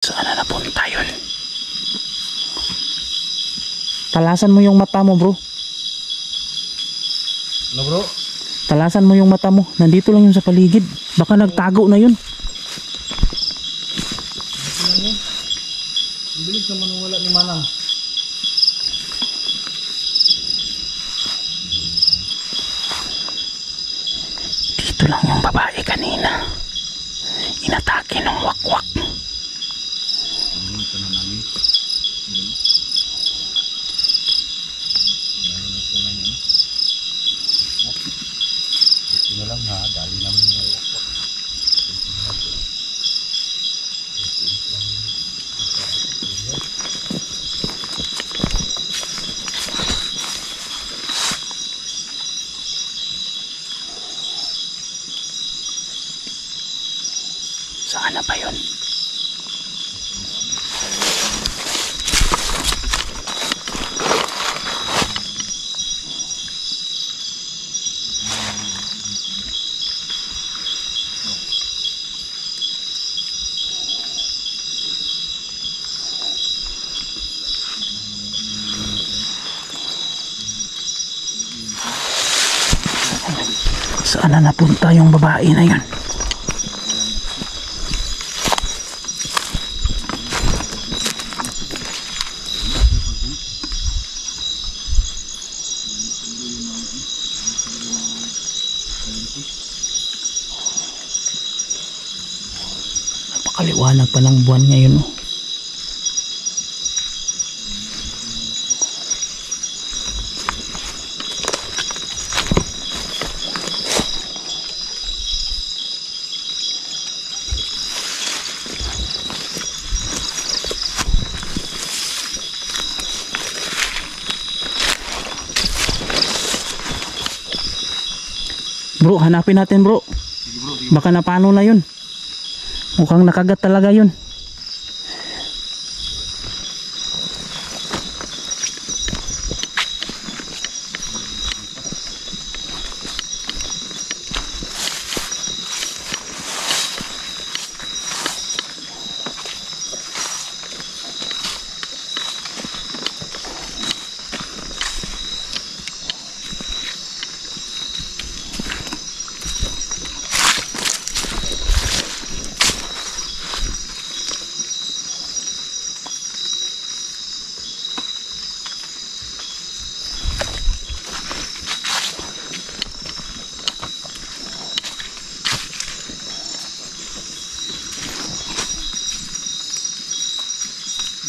Saan na napunta yun? Talasan mo yung mata mo, bro. Ano, bro? Talasan mo yung mata mo. Nandito lang yun sa paligid. Baka nagtago na yun. Ang bilis naman wala ni Manang. Dito lang yung babae kanina. Inatake ng wakwak. Ito na lang ha, dali namin yung wakwak. Saan na ba yun? Saan na napunta yung babae na yun? Napakaliwanag pa ng buwan ngayon, oh. Bro, hanapin natin, bro. Baka napano na yun. Mukhang nakagat talaga yun.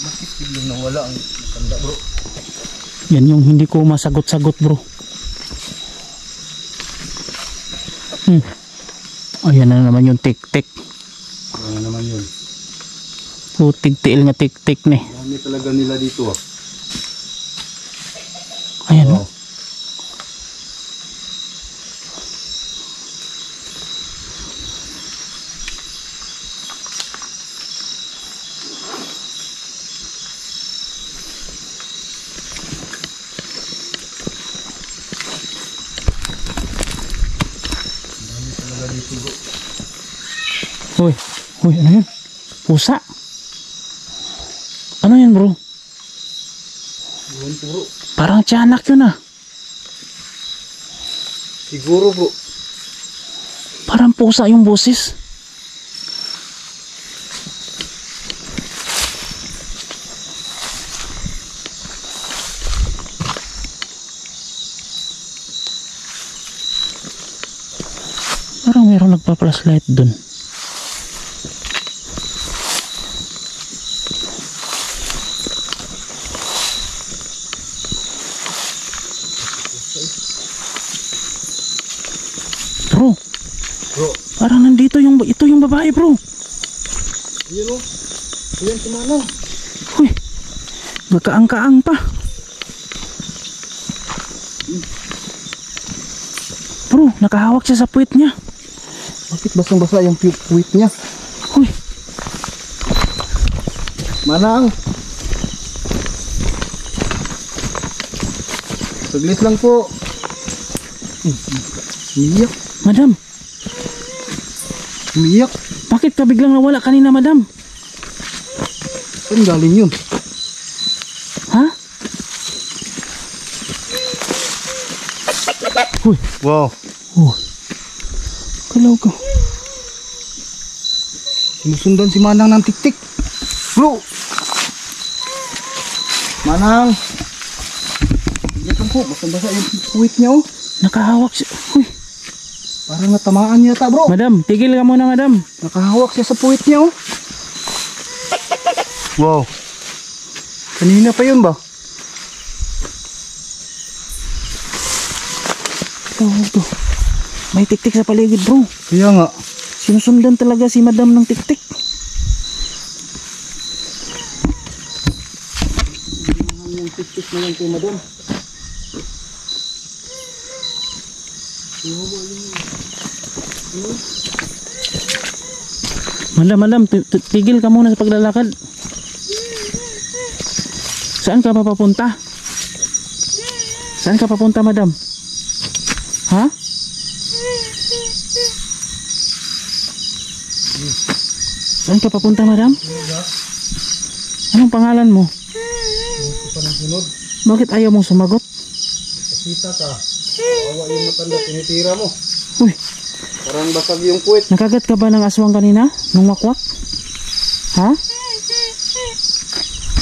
Bakit biglang nawala ang tanda, bro? Yan yung hindi ko masagot-sagot, bro. Ayan na naman yung tik-tik. Ano naman yun? Tigtiil nga tik-tik ne. Dami talaga nila dito, ah. Ayan, Oh. oh. Dami talaga dito, bro. Uy, uy, ano yun? Pusa. Ano yun, bro? Iwan po, bro. Parang tiyanak yun, ah. Siguro, bro. Parang pusa yung boses. Parang mayroong nagpa-flashlight dun. Bro, Bro, parang nandito ito yung babae, bro. yun, oh. Ayan si Manang. Uy, magkaang-kaang pa. Bro, nakahawak siya sa puwit niya. Bakit basang-basa yung puwit niya? Uy, Manang! Saglit lang po. Umiyak. madam, Umiyak. bakit ka biglang nawala kanina, madam? Saan galing yun? Ha? Uy. Wow. Oh. Kalaw ka. Sinusundan si Manang ng tiktik. Bro! Manang! Diyan po, basa-basa yung puwit niya oh. Nakahawak siya. Uy. Parang natamaan yata bro. Madam, tigil ka muna madam. Nakahawak siya sa puwit niya oh. Wow. Kanina pa yun ba? Kalaw ka. May tiktik sa paligid bro. Kaya nga. Sinusundan talaga si madam ng tiktik. Yung tiktik na yan kay madam. Madam, tigil ka muna sa paglalakad. Saan ka pa papunta? Saan ka papunta madam? Ha? Saan ka papunta madam? Anong pangalan mo? Bakit ayaw mong sumagot? Kita ka. Awa yung matanda, tinitira mo. Uy, Parang basag yung puwit. nakagat ka ba ng aswang kanina? Nung wakwak? Ha?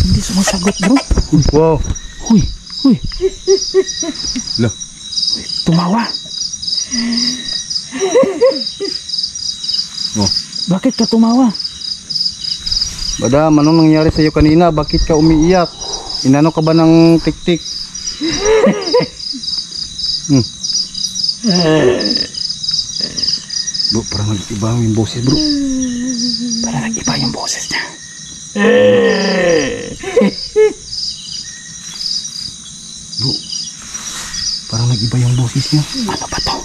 Hindi sumasagot bro. Wow. Uy, uy, Lah. tumawa. Oh. Bakit ka tumawa? Madam, anong nangyari sa'yo kanina? Bakit ka umiiyak? Inano ka ba ng tiktik? Bro, parang nag-iba yung boses bro. Para nag-iba yung boses niya. Bro, parang nag-iba yung boses niya. Ano ba to?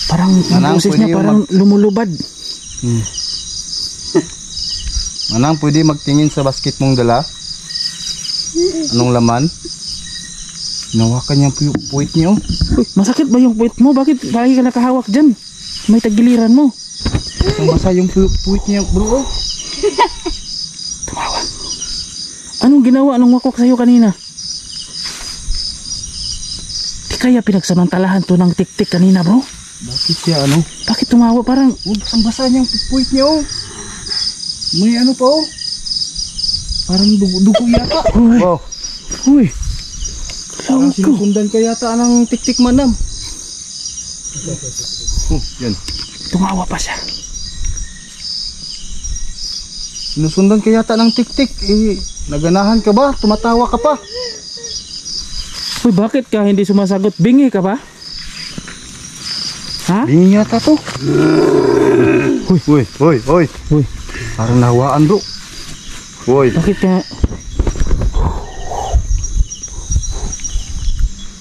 Parang yung Manang, boses pwede niya yung parang lumulubad. Manang, pwede magtingin sa basket mong dala? Anong laman? Hinawakan niya yung puwit niya oh. Uy, masakit ba yung puwit mo? Bakit lagi ka nakahawak dyan? May tagiliran mo. Basa yung puwit niya bro oh. Tumawa. Anong ginawa nung wakwak sa'yo kanina? Di kaya pinagsamantalahan to ng tiktik kanina bro? Bakit siya ano? Bakit tumawa? Parang Oh, basang-basa niya yung puwit niya oh. May ano pa oh. Parang dugo yata. Uy, Wow. uy. Parang Lawak ko. sinusundan ka yata ng tiktik manam. Oh, yan. Tumawa pa siya. Sinusundan ka yata ng tiktik. Eh, naganahan ka ba? Tumatawa ka pa. Uy, bakit ka hindi sumasagot? Bingi ka ba? Ha? Bingi yata to. Uy, uy, uy, uy. Uy, Parang nahawaan bro. Uy. bakit ka...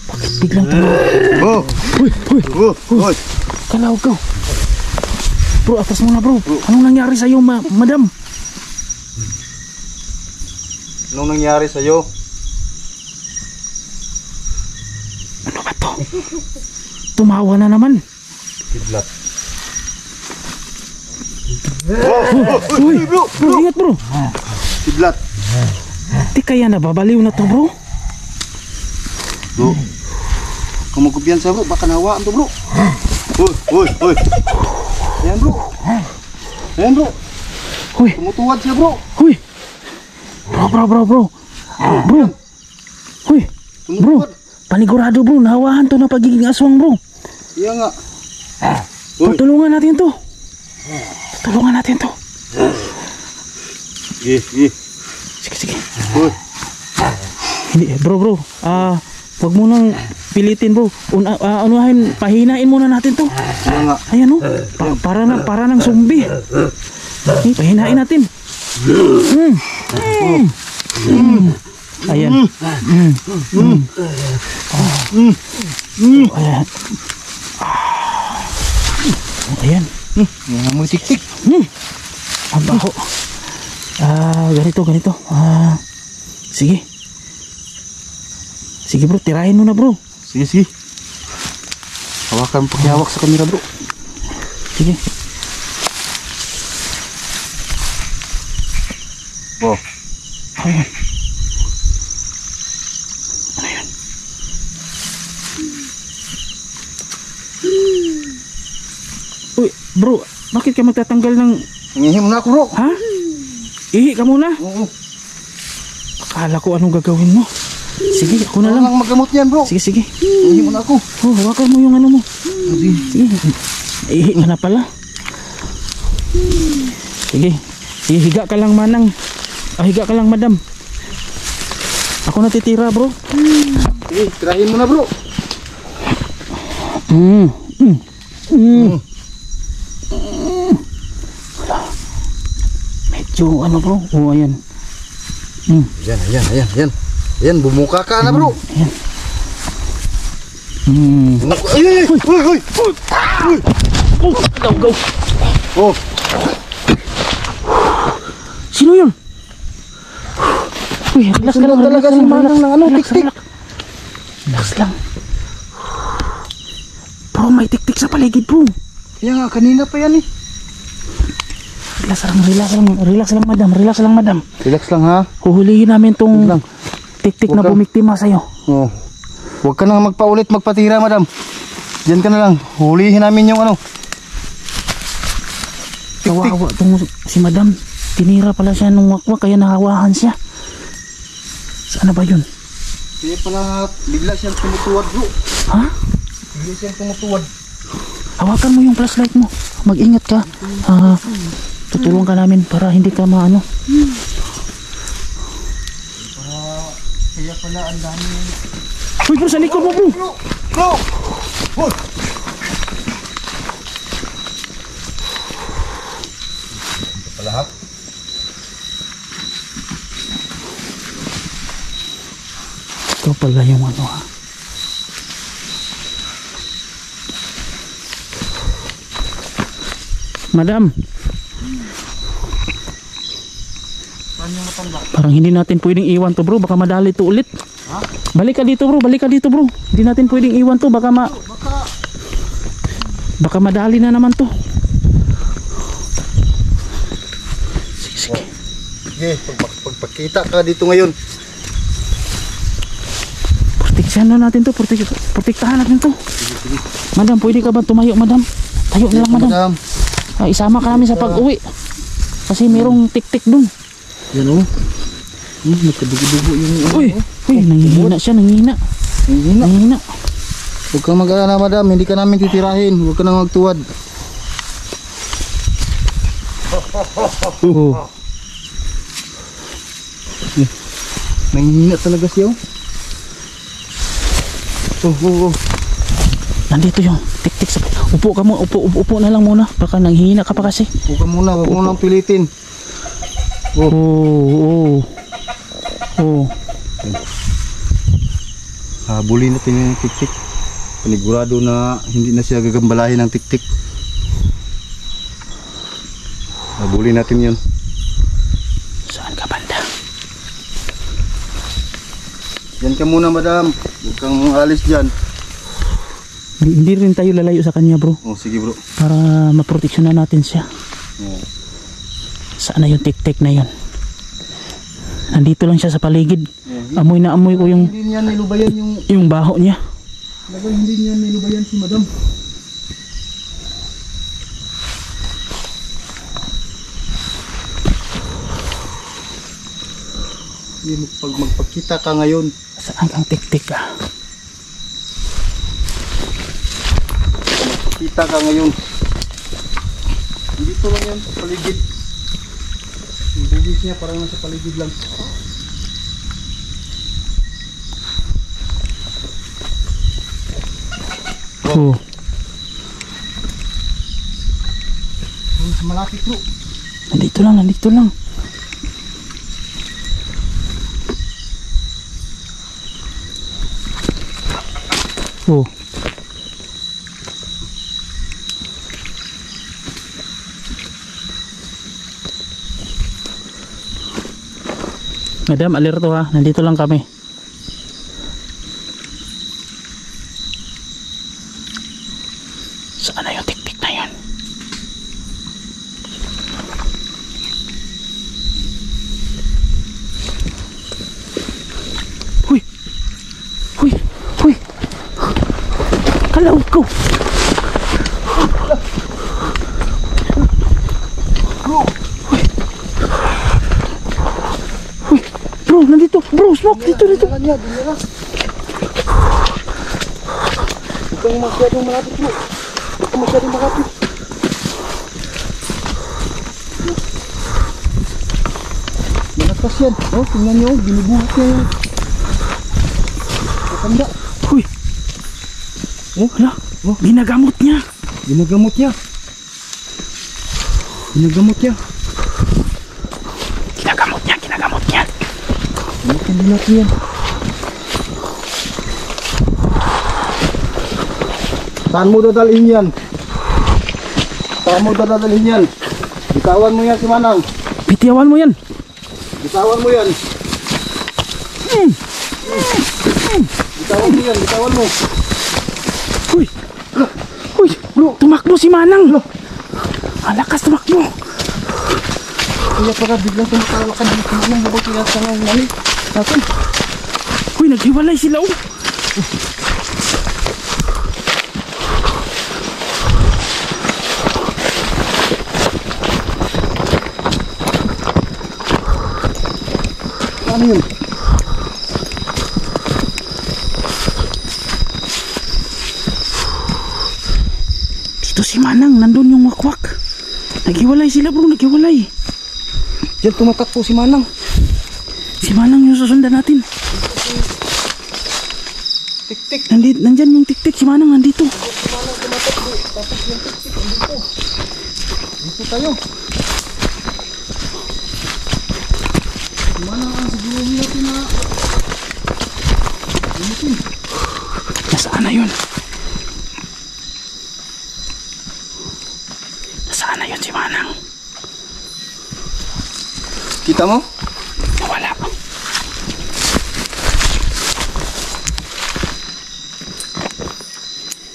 Bakit biglang tumawa? Oh, Uy, uy. oh, uy. Kalaw ka. Bro, atas muna bro. Anong nangyari sa'yo, madam? Anong nangyari sa'yo? Ano ba to? Tumawa na naman. Kidlat. Uy, bro, ingat bro. Kidlat. Di kaya nababaliw na to bro? Bro. Kumagubyan sa bro. Baka nahawaan to bro. Uy, uy, uy. Ayan bro. Ayan bro. Uy, Tumutuwad siya bro. uy. Bro. Bro. Uy, bro. Tumutuwad. Panigurado bro, nahawahan to na pagiging aswang bro. Iya nga. Uy. Tutulungan natin to. Tutulungan natin to. Sige. Sige. Uy. Hindi, bro. Wag mo nang pilitin bro. Unahin, pahinain muna natin to. Iya nga. Ayan oh. Para ng zombie. Okay, pahinain natin. Ayan. Ayan. Ayan. May tik-tik. Ang baho. Ganito. Sige. Sige bro, tirahin mo na bro. Sige. Hawakan mo pakihawak sa kamera bro. Sige. Oh. Ayun. Ano yun? Uy, bro, bakit ka magtatanggal ng... Hingihim na ako bro. Ha? Ihi ka muna. Oo. Akala ko anong gagawin mo. Sige, ako na Wala lang. lang magamot yan bro. Sige, sige. Hingihim na ako. Oh, hawakan mo yung ano mo. Sige. Ihi ka na pala. Sige. Sige, higa ka lang manang. Higa ka lang madam. Ako natitira bro. Sige, tirahin mo na bro. Medyo ano bro. Oh, ayan. Ayan. Ayan, bumuka ka na bro. Ayan. Ay. Oh, go. Oh, Sino yun? Uy, relax ka lang. talaga si Manang ng ano, tik-tik. Relax lang. Bro, may tik-tik sa paligid bro. Kaya nga, kanina pa yan eh. Relax lang madam. Relax lang ha. Huhulihin namin tong Lang. tik-tik na Huwag ka- bumiktima sa'yo. Oh. Huwag ka nang magpatira madam. Diyan ka na lang. Hulihin namin yung ano. Tik-tik. Kawawa tong si madam. Tinira pala siya nung wakwak kaya nahawahan siya. Saan na ba yun? Kaya pala bigla siyang tumutuwad bro. Ha? Bigla siyang tumutuwad. Hawakan mo yung flashlight mo. Mag-ingat ka. Tutulong ka namin para hindi ka maano. Kaya pala ang dami. Uy bro, sa likod mo bro. Bro! Bro! Pala ha? Ito pala yung ano ha. Madam. Parang hindi natin pwedeng iwan to bro. Baka madali to ulit. Ha? Balik ka dito bro. Hindi natin pwedeng iwan to. Baka madali na naman to. Sige. Sige, pagpakita ka dito ngayon. Proteksyon na natin to. Protektahan natin to. Madam, pwede ka ba tumayo madam? Tayo na lang madam. Isama ka namin sa pag-uwi. Kasi merong tik-tik dun. Yan o. Nagkadugo-dugo yung... Uy, nanghihina siya. Nanghihina. Huwag kang mag-alala madam, hindi ka namin titirahin. Huwag ka nang magtuwad. Oh. Nanghihina talaga siya. Oh. Nandito yung tik-tik sa... Upo ka mo. Upo na lang muna. Baka nanghihina ka pa kasi. Huwag ka muna, huwag mo nang pilitin. Oh. Habulin natin yung tik-tik. Panigurado na hindi na siya gagambalahin ng tik-tik. Habulin natin yun. Saan ka banda? Yan ka muna madam. Huwag kang alis dyan. Hindi rin tayo lalayo sa kanya bro. Oh, sige bro. Para maproteksyon na natin siya. Oh. Saan na yung tik-tik na yun? Nandito lang siya sa paligid. Amoy na amoy ko Hindi niya nilubayan yung baho niya. Hindi niya nilubayan si madam. Pag magpakita ka ngayon. Saan kang tik-tik ka? Kita ka ngayon. Dito lang yan sa paligid. Yung bugis niya parang nasa paligid lang. Oh. Malapit bro. Nandito lang. Oh. Madam, alerto ha. Nandito lang kami. Saan na yung tik-tik na yun? Hala, go. Bro. Uy, bro, nandito. Bro, smoke. Dito. Dinala niya. Huwag kang masyadong malapit bro. Huwag kang masyadong malapit. Malakas yan. Oh, tingnan niyo. Binubuhat niya yung matanda. Uy. Oh, Hala, ginagamot niya. ginagamot niya. Ginagamot niya. Ginagamot natin yan. Saan mo dadalhin yan? Saan mo dadalhin yan? Bitawan mo yan si Manang. Bitiyawan mo yan. Bitawan mo yan. Bitawan mo yan. Bitawan mo. Uy. Uy, bro, tumakbo si Manang. Ang lakas tumakbo. Kaya para biglang tumatawakan din si Manang habang kinasa ng nani natin. Uy, naghiwalay sila oh. Ano yun? Dito si Manang, nandun yung wakwak. Naghiwalay sila bro, naghiwalay. Diyan tumatakbo si Manang. Si Manang yung susundan natin. Tik-tik. Nandyan yung tik-tik, si Manang nandito. Si Manang tumatakbo. Tapos yung tik-tik dito. Dito tayo. Si Manang ang siguro natin na lumutin. Nasaan na yun? Nasaan na yun si Manang? Kita mo? Nawala.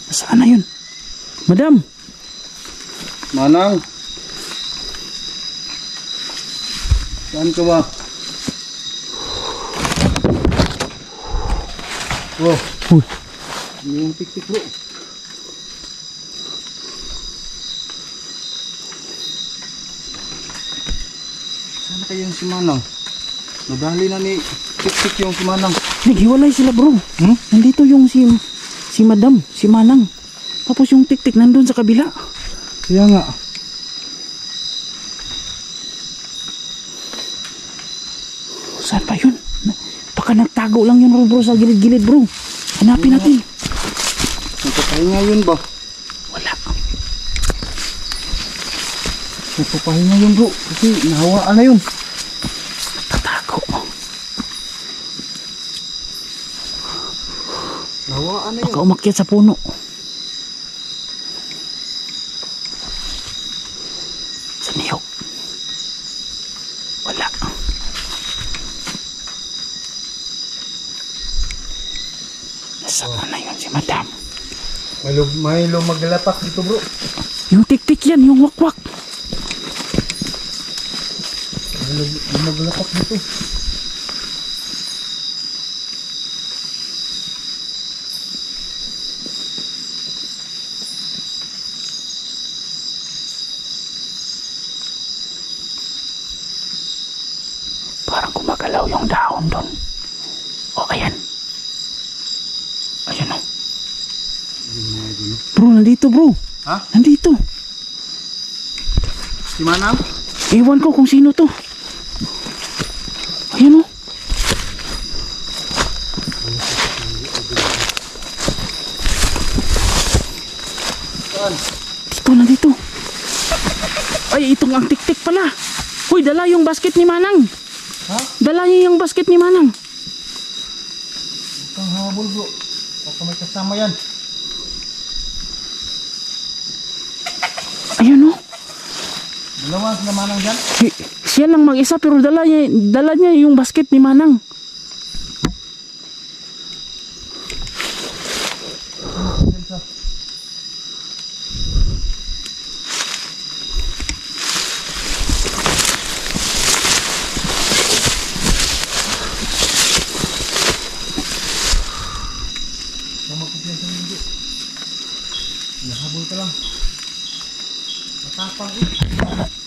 Nasaan na yun? Madam! Manang. Saan ka ba? Oh, Uy, ano yung tik-tik bro? Sana kayo yung si Manang? Nadali na ni tik-tik yung si Manang. naghiwalay sila bro. Nandito yung si Madam, si Manang. Tapos yung tik-tik nandun sa kabila. Kaya nga. Saan pa yun? Baka nagtago lang yun bro sa gilid-gilid bro. Hanapin natin. Nagpapahinga yun ba? Wala. Nagpapahinga yun bro. Kasi nahawaan na yun. Tatago. Nahawaan na yun. Baka umakyat sa puno. Sa niyok. Wala. Nasaan na yun si Madam? May lumaglapak dito bro. Yung tik-tik yan, yung wakwak. May lumaglapak dito. Parang gumagalaw yung dahon doon. O, ayan. Ayan o. Bro, nandito bro. Ha? Nandito. Si Manang? Ewan ko kung sino to. Ayan o. Saan? Dito, nandito. Ay, itong ang tik-tik pala. Uy, dala yung basket ni Manang. Ha? Dala niya yung basket ni Manang. Huwag kang habol bro. Baka may kasama yan. Ayan o. Dalawa sila Manang dyan. Siya lang mag-isa pero dala niya yung basket ni Manang. Dyan sa Nahabol ka lang. Matapang eh.